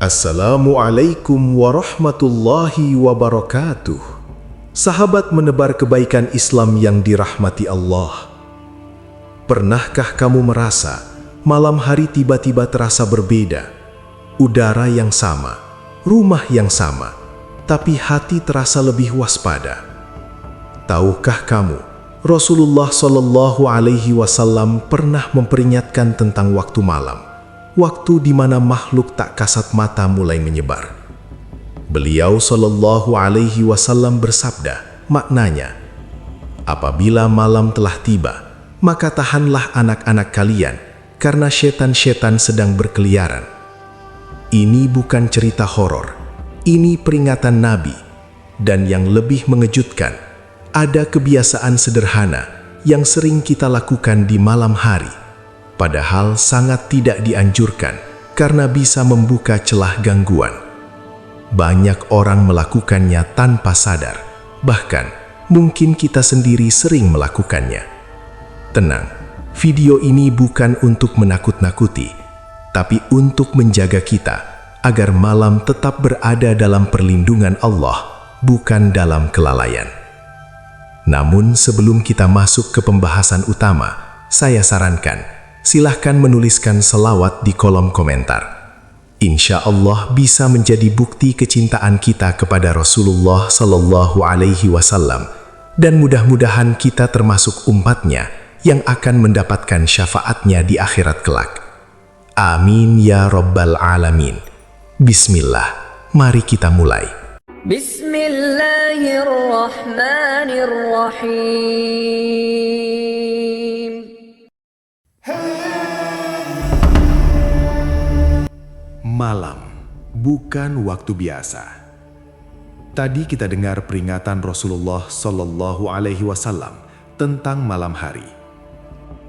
Assalamualaikum warahmatullahi wabarakatuh. Sahabat menebar kebaikan Islam yang dirahmati Allah. Pernahkah kamu merasa malam hari tiba-tiba terasa berbeda? Udara yang sama, rumah yang sama, tapi hati terasa lebih waspada. Tahukah kamu, Rasulullah Shallallahu Alaihi Wasallam pernah memperingatkan tentang waktu malam, waktu di mana makhluk tak kasat mata mulai menyebar. Beliau Shallallahu Alaihi Wasallam bersabda, maknanya, apabila malam telah tiba, maka tahanlah anak-anak kalian, karena setan-setan sedang berkeliaran. Ini bukan cerita horor, ini peringatan Nabi, dan yang lebih mengejutkan, ada kebiasaan sederhana yang sering kita lakukan di malam hari, padahal sangat tidak dianjurkan karena bisa membuka celah gangguan. Banyak orang melakukannya tanpa sadar, bahkan mungkin kita sendiri sering melakukannya. Tenang, video ini bukan untuk menakut-nakuti, tapi untuk menjaga kita agar malam tetap berada dalam perlindungan Allah, bukan dalam kelalaian. Namun sebelum kita masuk ke pembahasan utama, saya sarankan, silahkan menuliskan selawat di kolom komentar. Insya Allah bisa menjadi bukti kecintaan kita kepada Rasulullah Sallallahu Alaihi Wasallam, dan mudah-mudahan kita termasuk umatnya yang akan mendapatkan syafaatnya di akhirat kelak. Amin ya Rabbal Alamin. Bismillah, mari kita mulai. Bismillahirrahmanirrahim. Malam bukan waktu biasa. Tadi kita dengar peringatan Rasulullah Shallallahu Alaihi Wasallam tentang malam hari.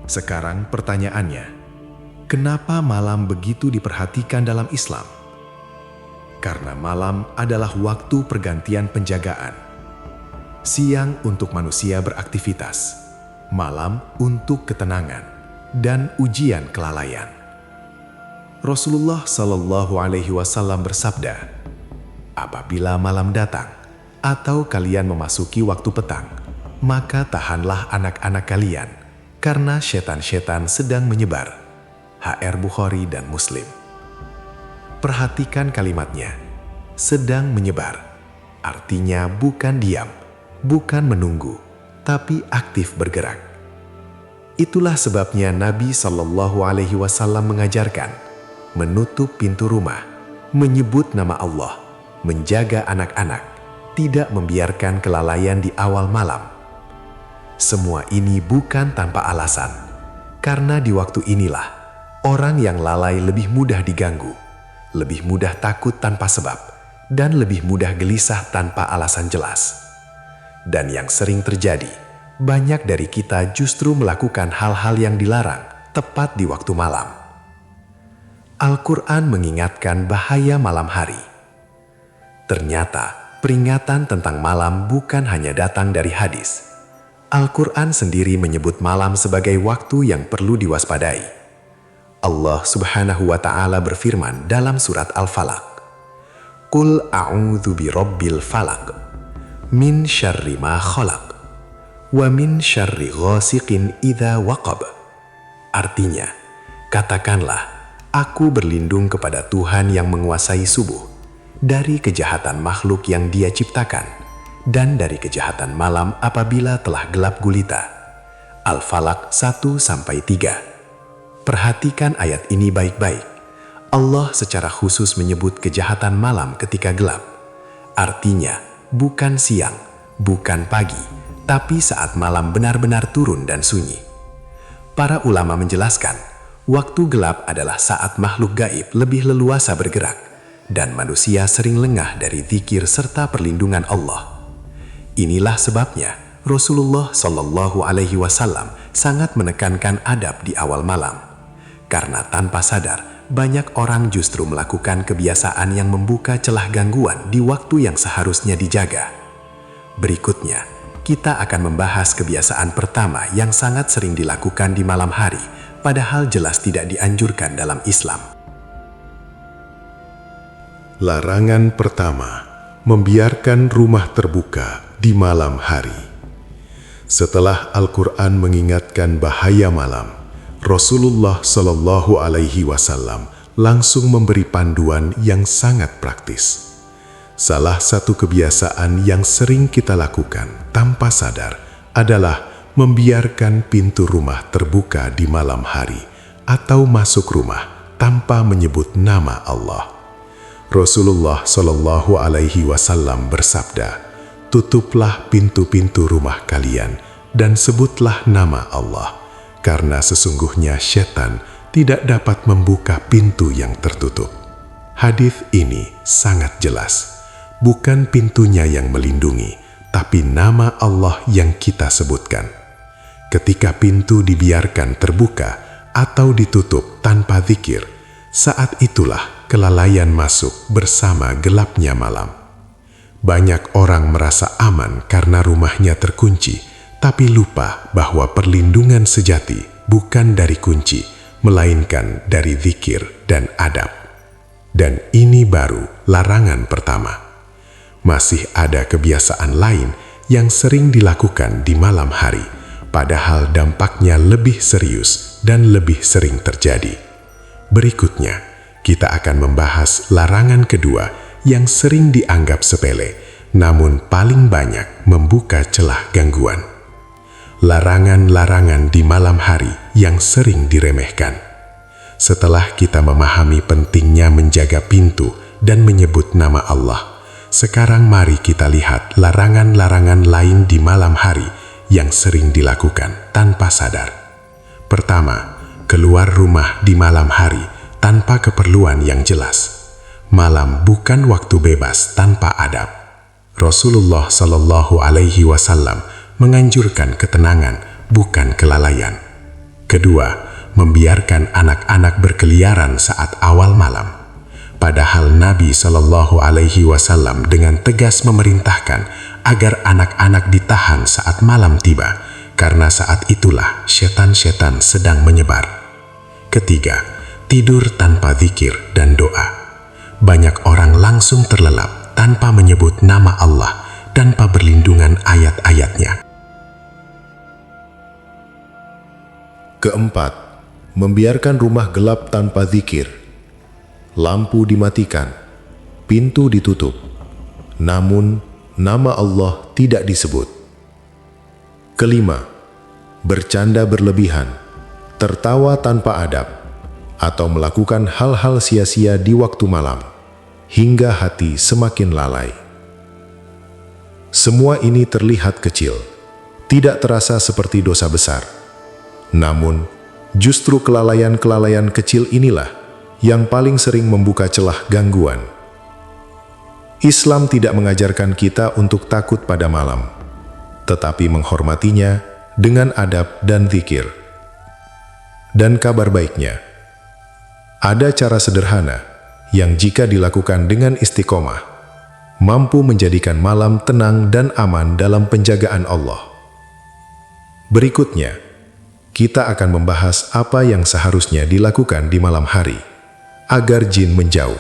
Sekarang pertanyaannya, kenapa malam begitu diperhatikan dalam Islam? Karena malam adalah waktu pergantian penjagaan. Siang untuk manusia beraktivitas, malam untuk ketenangan dan ujian kelalaian. Rasulullah Shallallahu Alaihi Wasallam bersabda, apabila malam datang atau kalian memasuki waktu petang, maka tahanlah anak-anak kalian, karena setan-setan sedang menyebar. HR Bukhari dan Muslim. Perhatikan kalimatnya, sedang menyebar. Artinya bukan diam, bukan menunggu, tapi aktif bergerak. Itulah sebabnya Nabi Shallallahu Alaihi Wasallam mengajarkan menutup pintu rumah, menyebut nama Allah, menjaga anak-anak, tidak membiarkan kelalaian di awal malam. Semua ini bukan tanpa alasan, karena di waktu inilah orang yang lalai lebih mudah diganggu, lebih mudah takut tanpa sebab, dan lebih mudah gelisah tanpa alasan jelas. Dan yang sering terjadi, banyak dari kita justru melakukan hal-hal yang dilarang tepat di waktu malam. Al-Quran mengingatkan bahaya malam hari. Ternyata, peringatan tentang malam bukan hanya datang dari hadis. Al-Quran sendiri menyebut malam sebagai waktu yang perlu diwaspadai. Allah Subhanahu wa Ta'ala berfirman dalam surat Al-Falaq, Qul a'udzu birabbil falaq, min syarri ma khalaq, wa min syarri ghasiqin idza waqab. Artinya, katakanlah, aku berlindung kepada Tuhan yang menguasai subuh, dari kejahatan makhluk yang Dia ciptakan, dan dari kejahatan malam apabila telah gelap gulita. Al-Falaq 1-3. Perhatikan ayat ini baik-baik. Allah secara khusus menyebut kejahatan malam ketika gelap. Artinya, bukan siang, bukan pagi, tapi saat malam benar-benar turun dan sunyi. Para ulama menjelaskan, waktu gelap adalah saat makhluk gaib lebih leluasa bergerak, dan manusia sering lengah dari zikir serta perlindungan Allah. Inilah sebabnya Rasulullah Shallallahu Alaihi Wasallam sangat menekankan adab di awal malam. Karena tanpa sadar, banyak orang justru melakukan kebiasaan yang membuka celah gangguan di waktu yang seharusnya dijaga. Berikutnya, kita akan membahas kebiasaan pertama yang sangat sering dilakukan di malam hari, padahal jelas tidak dianjurkan dalam Islam. Larangan pertama, membiarkan rumah terbuka di malam hari. Setelah Al-Quran mengingatkan bahaya malam, Rasulullah Shallallahu Alaihi Wasallam langsung memberi panduan yang sangat praktis. Salah satu kebiasaan yang sering kita lakukan tanpa sadar adalah membiarkan pintu rumah terbuka di malam hari atau masuk rumah tanpa menyebut nama Allah. Rasulullah Shallallahu Alaihi Wasallam bersabda, "Tutuplah pintu-pintu rumah kalian dan sebutlah nama Allah, karena sesungguhnya setan tidak dapat membuka pintu yang tertutup." Hadis ini sangat jelas. Bukan pintunya yang melindungi, tapi nama Allah yang kita sebutkan. Ketika pintu dibiarkan terbuka atau ditutup tanpa zikir, saat itulah kelalaian masuk bersama gelapnya malam. Banyak orang merasa aman karena rumahnya terkunci, tapi lupa bahwa perlindungan sejati bukan dari kunci, melainkan dari zikir dan adab. Dan ini baru larangan pertama. Masih ada kebiasaan lain yang sering dilakukan di malam hari, padahal dampaknya lebih serius dan lebih sering terjadi. Berikutnya, kita akan membahas larangan kedua yang sering dianggap sepele, namun paling banyak membuka celah gangguan. Larangan-larangan di malam hari yang sering diremehkan. Setelah kita memahami pentingnya menjaga pintu dan menyebut nama Allah, sekarang mari kita lihat larangan-larangan lain di malam hari yang sering dilakukan tanpa sadar. Pertama, keluar rumah di malam hari tanpa keperluan yang jelas. Malam bukan waktu bebas tanpa adab. Rasulullah Shallallahu Alaihi Wasallam menganjurkan ketenangan, bukan kelalaian. Kedua, membiarkan anak-anak berkeliaran saat awal malam. Padahal Nabi Shallallahu Alaihi Wasallam dengan tegas memerintahkan agar anak-anak ditahan saat malam tiba, karena saat itulah setan-setan sedang menyebar. Ketiga, tidur tanpa zikir dan doa. Banyak orang langsung terlelap tanpa menyebut nama Allah, tanpa berlindungan ayat-ayatnya. Keempat, membiarkan rumah gelap tanpa zikir. Lampu dimatikan, pintu ditutup, namun nama Allah tidak disebut. Kelima, bercanda berlebihan, tertawa tanpa adab, atau melakukan hal-hal sia-sia di waktu malam, hingga hati semakin lalai. Semua ini terlihat kecil, tidak terasa seperti dosa besar. Namun, justru kelalaian-kelalaian kecil inilah yang paling sering membuka celah gangguan. Islam tidak mengajarkan kita untuk takut pada malam, tetapi menghormatinya dengan adab dan zikir. Dan kabar baiknya, ada cara sederhana yang jika dilakukan dengan istiqomah, mampu menjadikan malam tenang dan aman dalam penjagaan Allah. Berikutnya, kita akan membahas apa yang seharusnya dilakukan di malam hari, agar jin menjauh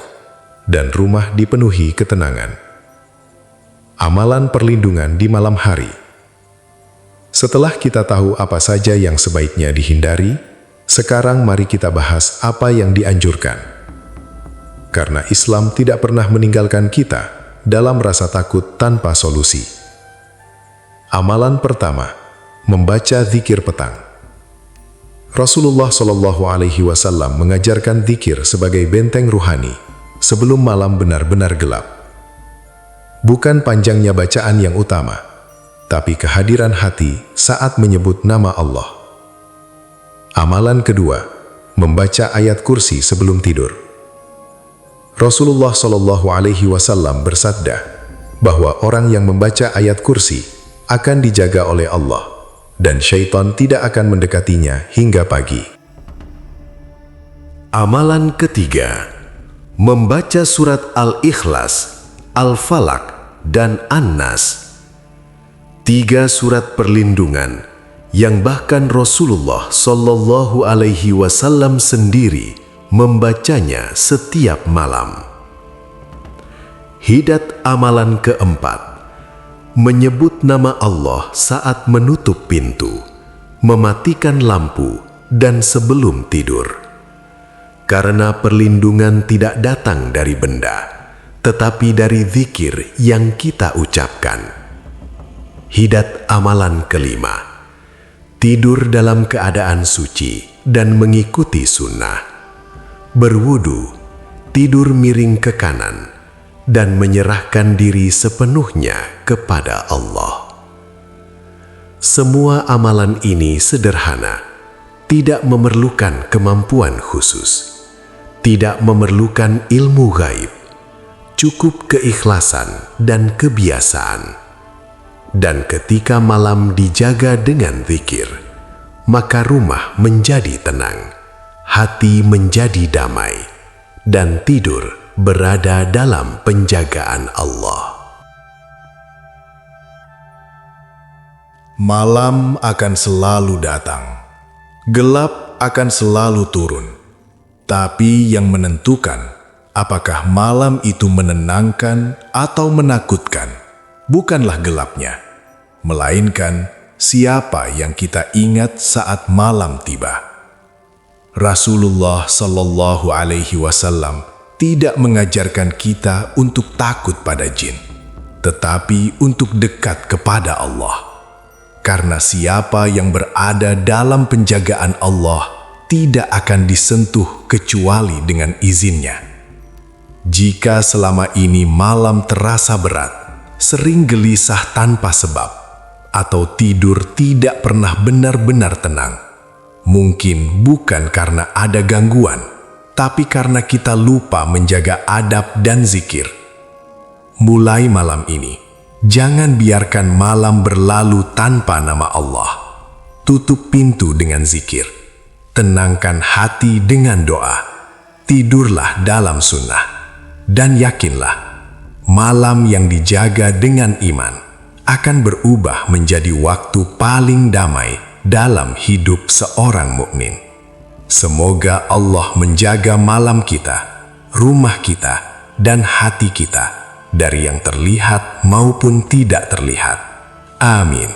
dan rumah dipenuhi ketenangan. Amalan perlindungan di malam hari. Setelah kita tahu apa saja yang sebaiknya dihindari, sekarang mari kita bahas apa yang dianjurkan. Karena Islam tidak pernah meninggalkan kita dalam rasa takut tanpa solusi. Amalan pertama, membaca zikir petang. Rasulullah Shallallahu Alaihi Wasallam mengajarkan zikir sebagai benteng ruhani sebelum malam benar-benar gelap. Bukan panjangnya bacaan yang utama, tapi kehadiran hati saat menyebut nama Allah. Amalan kedua, membaca ayat kursi sebelum tidur. Rasulullah Shallallahu Alaihi Wasallam bersabda bahwa orang yang membaca ayat kursi akan dijaga oleh Allah, dan syaitan tidak akan mendekatinya hingga pagi. Amalan ketiga, membaca surat Al-Ikhlas, Al-Falaq, dan An-Nas. 3 surat perlindungan yang bahkan Rasulullah Shallallahu Alaihi Wasallam sendiri membacanya setiap malam. Hidat amalan keempat, menyebut nama Allah saat menutup pintu, mematikan lampu, dan sebelum tidur. Karena perlindungan tidak datang dari benda, tetapi dari zikir yang kita ucapkan. Hidat amalan kelima, tidur dalam keadaan suci dan mengikuti sunnah. Berwudu, tidur miring ke kanan, dan menyerahkan diri sepenuhnya kepada Allah. Semua amalan ini sederhana, tidak memerlukan kemampuan khusus, tidak memerlukan ilmu gaib, cukup keikhlasan dan kebiasaan. Dan ketika malam dijaga dengan zikir, maka rumah menjadi tenang, hati menjadi damai, dan tidur berada dalam penjagaan Allah. Malam akan selalu datang, gelap akan selalu turun. Tapi yang menentukan apakah malam itu menenangkan atau menakutkan bukanlah gelapnya, melainkan siapa yang kita ingat saat malam tiba. Rasulullah Shallallahu Alaihi Wasallam tidak mengajarkan kita untuk takut pada jin, tetapi untuk dekat kepada Allah. Karena siapa yang berada dalam penjagaan Allah tidak akan disentuh kecuali dengan izinnya. Jika selama ini malam terasa berat, sering gelisah tanpa sebab, atau tidur tidak pernah benar-benar tenang, mungkin bukan karena ada gangguan, tapi karena kita lupa menjaga adab dan zikir. Mulai malam ini, jangan biarkan malam berlalu tanpa nama Allah. Tutup pintu dengan zikir, tenangkan hati dengan doa, tidurlah dalam sunnah, dan yakinlah, malam yang dijaga dengan iman akan berubah menjadi waktu paling damai dalam hidup seorang mukmin. Semoga Allah menjaga malam kita, rumah kita, dan hati kita dari yang terlihat maupun tidak terlihat. Amin.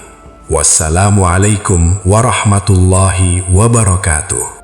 Wassalamualaikum warahmatullahi wabarakatuh.